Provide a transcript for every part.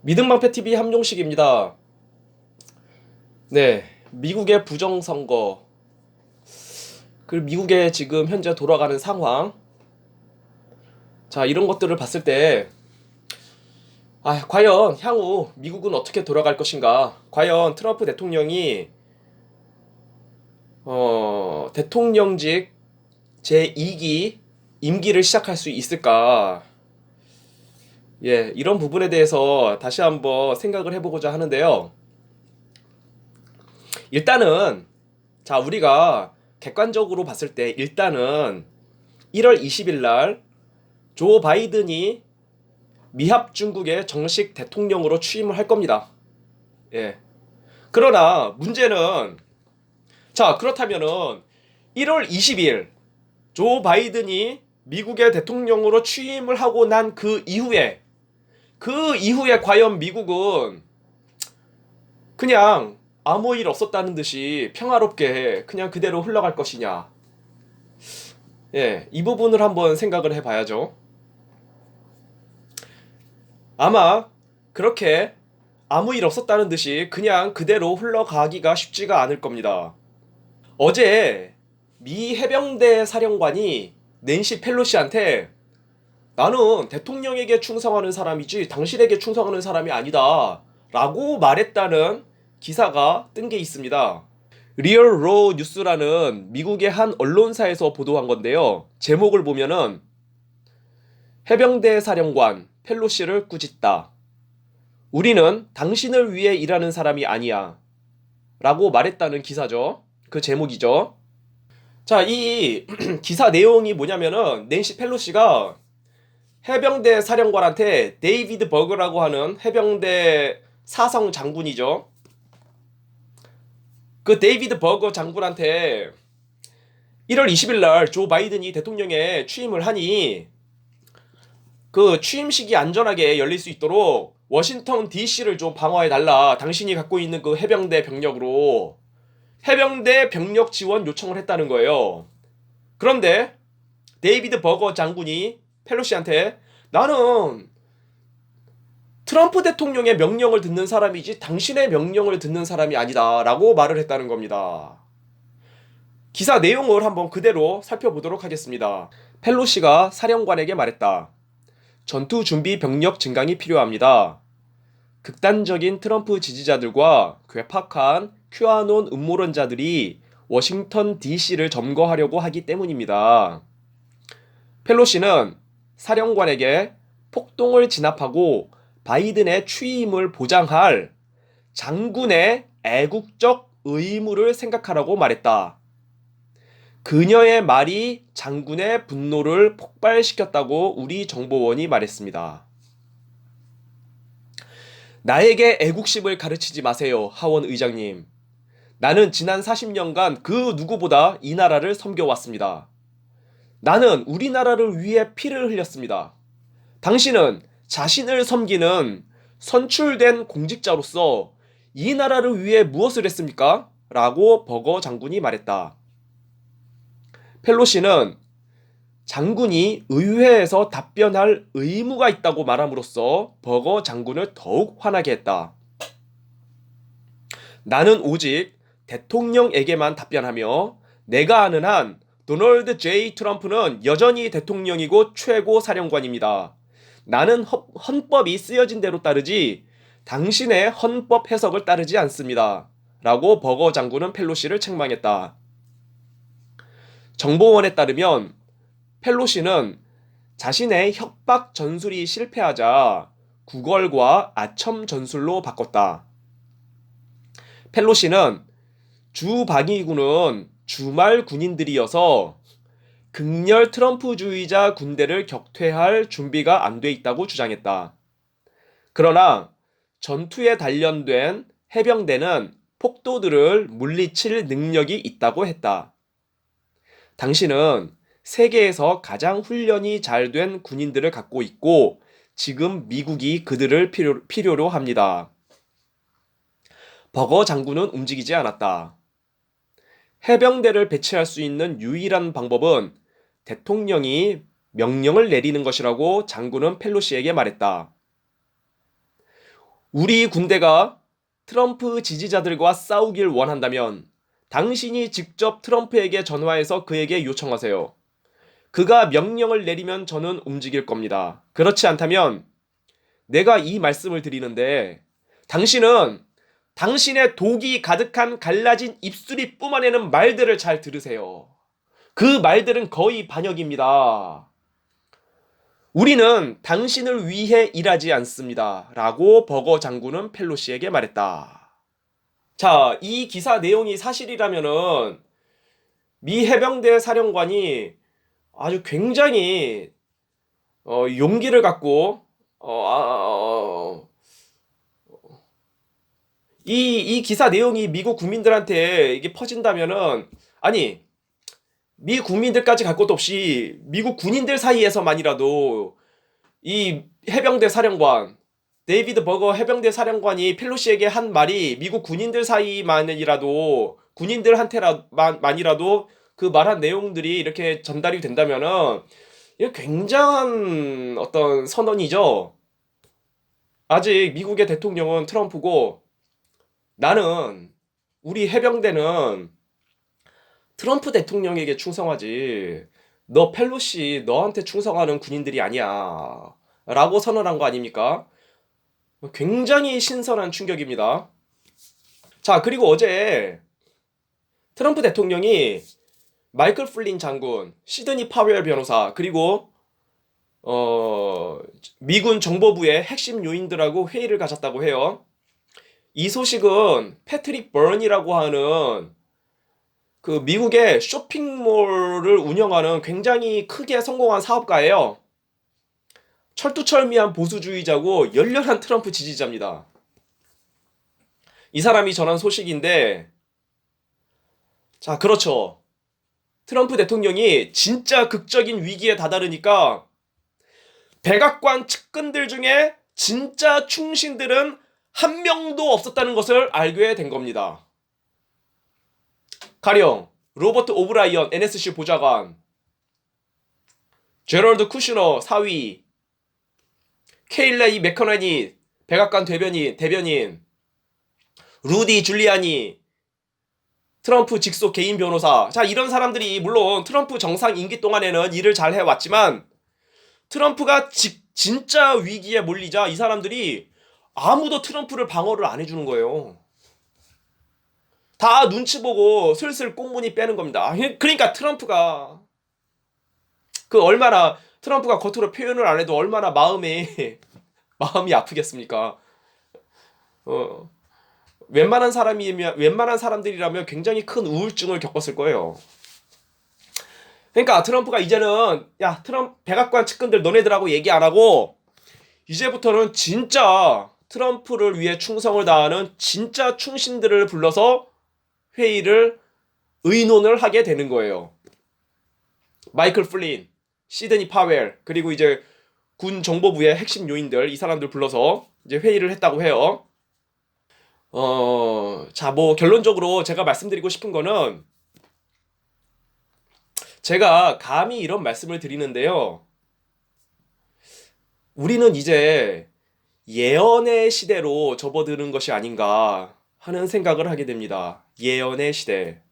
믿음방패TV 함용식입니다. 네, 미국의 부정선거, 그리고 미국의 지금 현재 돌아가는 상황, 자, 이런 것들을 봤을 때, 과연 향후 미국은 어떻게 돌아갈 것인가? 과연 트럼프 대통령이, 대통령직 제2기 임기를 시작할 수 있을까? 예, 이런 부분에 대해서 다시 한번 생각을 해보고자 하는데요. 일단은, 자, 우리가 객관적으로 봤을 때 일단은 1월 20일 날 조 바이든이 미합 중국의 정식 대통령으로 취임을 할 겁니다. 예. 그러나 문제는, 자, 그렇다면은 1월 20일 조 바이든이 미국의 대통령으로 취임을 하고 난 그 이후에 과연 미국은 그냥 아무 일 없었다는 듯이 평화롭게 그냥 그대로 흘러갈 것이냐? 예, 이 부분을 한번 생각을 해봐야죠. 아마 그렇게 아무 일 없었다는 듯이 그냥 그대로 흘러가기가 쉽지가 않을 겁니다. 어제 미 해병대 사령관이 낸시 펠로시한테 나는 대통령에게 충성하는 사람이지 당신에게 충성하는 사람이 아니다 라고 말했다는 기사가 뜬 게 있습니다. 리얼 로 뉴스라는 미국의 한 언론사에서 보도한 건데요. 제목을 보면은 해병대 사령관 펠로시를 꾸짖다. 우리는 당신을 위해 일하는 사람이 아니야. 라고 말했다는 기사죠. 그 제목이죠. 자, 이 기사 내용이 뭐냐면은 낸시 펠로시가 해병대 사령관한테 데이비드 버그라고 하는 해병대 사성 장군이죠. 그 데이비드 버그 장군한테 1월 20일 날 조 바이든이 대통령에 취임을 하니 그 취임식이 안전하게 열릴 수 있도록 워싱턴 DC를 좀 방어해달라. 당신이 갖고 있는 그 해병대 병력으로 해병대 병력 지원 요청을 했다는 거예요. 그런데 데이비드 버거 장군이 펠로시한테 나는 트럼프 대통령의 명령을 듣는 사람이지 당신의 명령을 듣는 사람이 아니다 라고 말을 했다는 겁니다. 기사 내용을 한번 그대로 살펴보도록 하겠습니다. 펠로시가 사령관에게 말했다. 전투 준비 병력 증강이 필요합니다. 극단적인 트럼프 지지자들과 괴팍한 큐아논 음모론자들이 워싱턴 DC를 점거하려고 하기 때문입니다. 펠로시는 사령관에게 폭동을 진압하고 바이든의 취임을 보장할 장군의 애국적 의무를 생각하라고 말했다. 그녀의 말이 장군의 분노를 폭발시켰다고 우리 정보원이 말했습니다. 나에게 애국심을 가르치지 마세요, 하원 의장님. 나는 지난 40년간 그 누구보다 이 나라를 섬겨왔습니다. 나는 우리나라를 위해 피를 흘렸습니다. 당신은 자신을 섬기는 선출된 공직자로서 이 나라를 위해 무엇을 했습니까? 라고 버거 장군이 말했다. 펠로시는 장군이 의회에서 답변할 의무가 있다고 말함으로써 버거 장군을 더욱 화나게 했다. 나는 오직 대통령에게만 답변하며 내가 아는 한 도널드 J. 트럼프는 여전히 대통령이고 최고 사령관입니다. 나는 헌법이 쓰여진 대로 따르지 당신의 헌법 해석을 따르지 않습니다. 라고 버거 장군은 펠로시를 책망했다. 정보원에 따르면 펠로시는 자신의 협박 전술이 실패하자 구걸과 아첨 전술로 바꿨다. 펠로시는 주방위군은 주말 군인들이어서 극렬 트럼프주의자 군대를 격퇴할 준비가 안 돼 있다고 주장했다. 그러나 전투에 단련된 해병대는 폭도들을 물리칠 능력이 있다고 했다. 당신은 세계에서 가장 훈련이 잘 된 군인들을 갖고 있고 지금 미국이 그들을 필요로 합니다. 버거 장군은 움직이지 않았다. 해병대를 배치할 수 있는 유일한 방법은 대통령이 명령을 내리는 것이라고 장군은 펠로시에게 말했다. 우리 군대가 트럼프 지지자들과 싸우길 원한다면 당신이 직접 트럼프에게 전화해서 그에게 요청하세요. 그가 명령을 내리면 저는 움직일 겁니다. 그렇지 않다면 내가 이 말씀을 드리는데 당신은 당신의 독이 가득한 갈라진 입술이 뿜어내는 말들을 잘 들으세요. 그 말들은 거의 반역입니다. 우리는 당신을 위해 일하지 않습니다. 라고 버거 장군은 펠로시에게 말했다. 자, 이 기사 내용이 사실이라면은 미 해병대 사령관이 아주 굉장히 용기를 갖고 이 기사 내용이 미국 국민들한테 이게 퍼진다면은 아니 미 국민들까지 갈 것도 없이 미국 군인들 사이에서만이라도 이 해병대 사령관 데이비드 버거 해병대 사령관이 펠로시에게 한 말이 미국 군인들 사이만이라도 군인들한테만이라도 그 말한 내용들이 이렇게 전달이 된다면은 이게 굉장한 어떤 선언이죠. 아직 미국의 대통령은 트럼프고 나는 우리 해병대는 트럼프 대통령에게 충성하지. 너 펠로시 너한테 충성하는 군인들이 아니야. 라고 선언한 거 아닙니까? 굉장히 신선한 충격입니다. 자, 그리고 어제 트럼프 대통령이 마이클 플린 장군, 시드니 파웰 변호사, 그리고 미군 정보부의 핵심 요인들하고 회의를 가졌다고 해요. 이 소식은 패트릭 버언이라고 하는 그 미국의 쇼핑몰을 운영하는 굉장히 크게 성공한 사업가예요. 철두철미한 보수주의자고 열렬한 트럼프 지지자입니다. 이 사람이 전한 소식인데, 자, 그렇죠. 트럼프 대통령이 진짜 극적인 위기에 다다르니까 백악관 측근들 중에 진짜 충신들은 한 명도 없었다는 것을 알게 된 겁니다. 가령 로버트 오브라이언 NSC 보좌관, 제럴드 쿠슈너 사위, 케일레이 맥커너니 백악관 대변인, 루디 줄리아니 트럼프 직속 개인 변호사. 자, 이런 사람들이 물론 트럼프 정상 임기 동안에는 일을 잘 해왔지만 트럼프가 진짜 위기에 몰리자 이 사람들이 아무도 트럼프를 방어를 안 해주는 거예요. 다 눈치 보고 슬슬 꽁무니 빼는 겁니다. 그러니까 트럼프가 얼마나 트럼프가 겉으로 표현을 안 해도 얼마나 마음이 아프겠습니까? 웬만한 사람들이라면 굉장히 큰 우울증을 겪었을 거예요. 그러니까 트럼프가 이제는 야, 백악관 측근들 너네들하고 얘기 안 하고 이제부터는 진짜 트럼프를 위해 충성을 다하는 진짜 충신들을 불러서 의논을 하게 되는 거예요. 마이클 플린, 시드니 파웰, 그리고 이제 군 정보부의 핵심 요인들, 이 사람들 불러서 이제 회의를 했다고 해요. 자, 뭐 결론적으로 제가 말씀드리고 싶은 거는 제가 감히 이런 말씀을 드리는데요. 우리는 이제 예언의 시대로 접어드는 것이 아닌가 하는 생각을 하게 됩니다. 예언의 시대.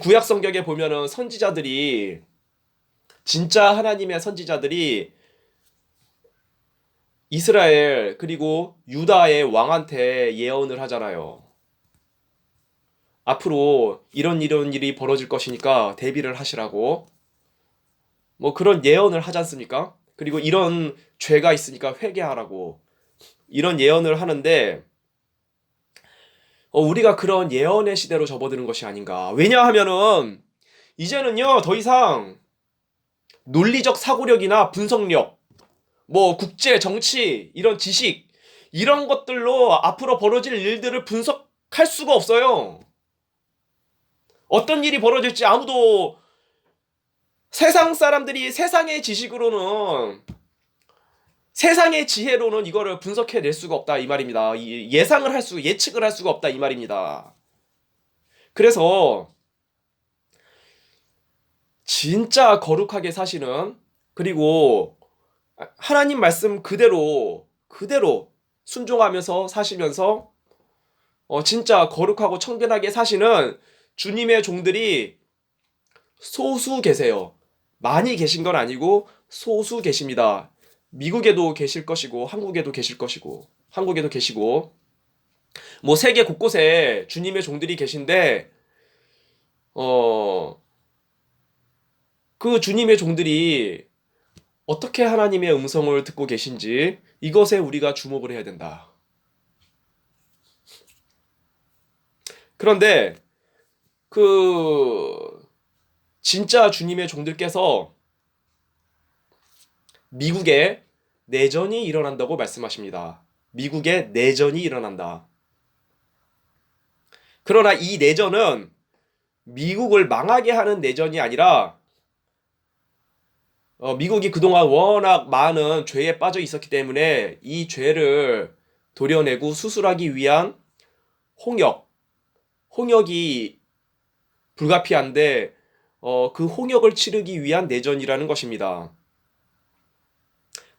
구약 성경에 보면은 선지자들이 진짜 하나님의 선지자들이 이스라엘 그리고 유다의 왕한테 예언을 하잖아요. 앞으로 이런 일이 벌어질 것이니까 대비를 하시라고. 뭐 그런 예언을 하지 않습니까? 그리고 이런 죄가 있으니까 회개하라고. 이런 예언을 하는데 우리가 그런 예언의 시대로 접어드는 것이 아닌가. 왜냐하면은 이제는요, 더 이상 논리적 사고력이나 분석력, 뭐 국제, 정치, 이런 지식, 이런 것들로 앞으로 벌어질 일들을 분석할 수가 없어요. 어떤 일이 벌어질지 아무도 세상 사람들이 세상의 지혜로는 이거를 분석해낼 수가 없다 이 말입니다. 예측을 할 수가 없다 이 말입니다. 그래서 진짜 거룩하게 사시는, 그리고 하나님 말씀 그대로 순종하면서 사시면서 진짜 거룩하고 청결하게 사시는 주님의 종들이 소수 계세요. 많이 계신 건 아니고 소수 계십니다. 미국에도 계실 것이고 한국에도 계실 것이고 한국에도 계시고 뭐 세계 곳곳에 주님의 종들이 계신데 어, 그 주님의 종들이 어떻게 하나님의 음성을 듣고 계신지 이것에 우리가 주목을 해야 된다. 그런데 그 진짜 주님의 종들께서 미국에 내전이 일어난다고 말씀하십니다. 미국에 내전이 일어난다. 그러나 이 내전은 미국을 망하게 하는 내전이 아니라 미국이 그동안 워낙 많은 죄에 빠져 있었기 때문에 이 죄를 도려내고 수술하기 위한 홍역, 홍역이 불가피한데 그 홍역을 치르기 위한 내전이라는 것입니다.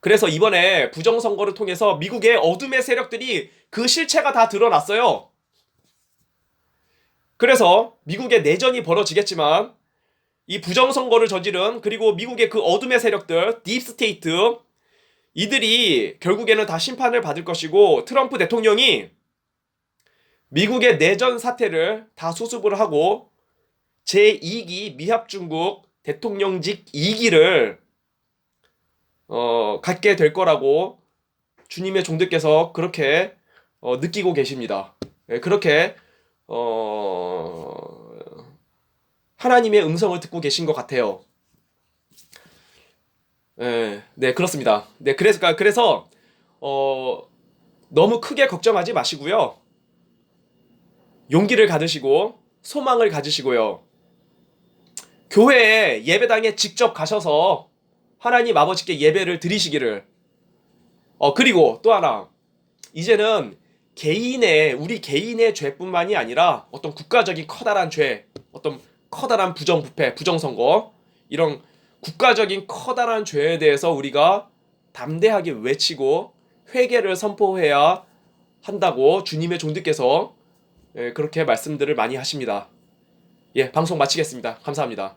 그래서 이번에 부정선거를 통해서 미국의 어둠의 세력들이 그 실체가 다 드러났어요. 그래서 미국의 내전이 벌어지겠지만 이 부정선거를 저지른 그리고 미국의 그 어둠의 세력들, 딥스테이트 이들이 결국에는 다 심판을 받을 것이고 트럼프 대통령이 미국의 내전 사태를 다 수습을 하고 제2기 미합중국 대통령직 2기를 갖게 될 거라고 주님의 종들께서 그렇게 느끼고 계십니다. 그렇게 하나님의 음성을 듣고 계신 것 같아요. 네, 그렇습니다. 네, 그래서 너무 크게 걱정하지 마시고요. 용기를 가지시고 소망을 가지시고요. 교회에 예배당에 직접 가셔서 하나님 아버지께 예배를 드리시기를. 그리고 또 하나. 이제는 우리 개인의 죄뿐만이 아니라 어떤 국가적인 커다란 죄, 어떤 커다란 부정부패, 부정선거, 이런 국가적인 커다란 죄에 대해서 우리가 담대하게 외치고 회개를 선포해야 한다고 주님의 종들께서 그렇게 말씀들을 많이 하십니다. 예, 방송 마치겠습니다. 감사합니다.